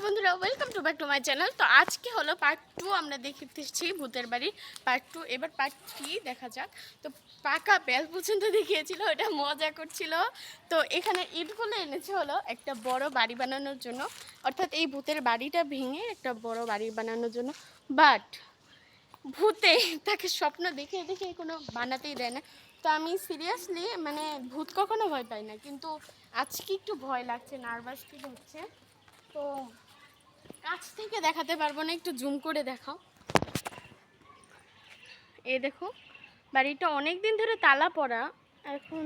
বন্ধুরা, welcome to back to my channel. তো আজকে হলো পার্ট 2। আমরা দেখতেছি ভূতের বাড়ির পার্ট 2। এবার পার্ট 3 দেখা যাক। তো পাকা বেল পর্যন্ত দেখিয়েছিল, এটা মজা করছিল। তো এখানে ইটগুলো এনেছে হলো একটা বড় বাড়ি বানানোর জন্য, অর্থাৎ এই ভূতের বাড়িটা ভেঙে একটা বড় বাড়ি বানানোর জন্য। বাট ভূতে তাকে স্বপ্ন দেখে দেখে কোনো বানাতেই দেয় না। তো আমি সিরিয়াসলি মানে ভূত কখনো ভয় পাই না, কিন্তু আজকে একটু ভয় লাগছে, নার্ভাস ফিল হচ্ছে। তো কাছ থেকে দেখাতে পারবো না, একটু জুম করে দেখাও। এই দেখো, বাড়িটা অনেক দিন ধরে তালা পড়া। এখন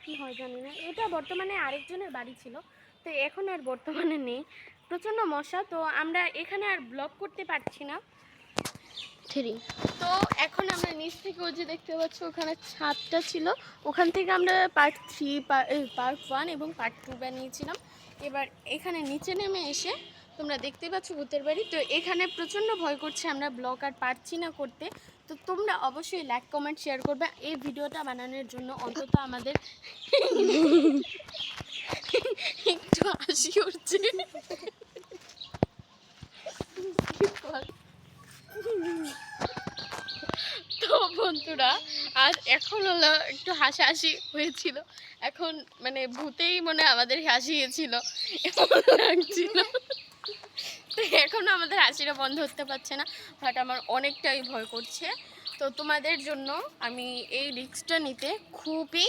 কি হয় জানি না, এটা বর্তমানে আরেকজনের বাড়ি ছিল, তো এখন আর বর্তমানে নেই। প্রচণ্ড মশা, তো আমরা এখানে আর ব্লগ করতে পারছি না। তো এখন আমরা নিচ থেকে ওই যে দেখতে পাচ্ছ ওখানে ছাদটা ছিল, ওখান থেকে আমরা পার্ট 1 এবং পার্ট 2 বানিয়েছিলাম। এবার এখানে নিচে নেমে এসে তোমরা দেখতে পাচ্ছ ভূতের বাড়ি। তো এখানে প্রচণ্ড ভয় করছে, আমরা ব্লগ আর পারছি না করতে। তো তোমরা অবশ্যই লাইক কমেন্ট শেয়ার করবে এই ভিডিওটা বানানোর জন্য। অন্তত আমাদের একটু হাসি উঠছে। তো বন্ধুরা, আর এখন হলো একটু হাসাহাসি হয়েছিল, এখন মানে ভূতেই মনে আমাদের হাসিয়েছিল এমন লাগছিল। তো এখনও আমাদের হাসিটা বন্ধ হতে পারছে না, বাট আমার অনেকটাই ভয় করছে। তো তোমাদের জন্য আমি এই রিস্কটা নিতে খুবই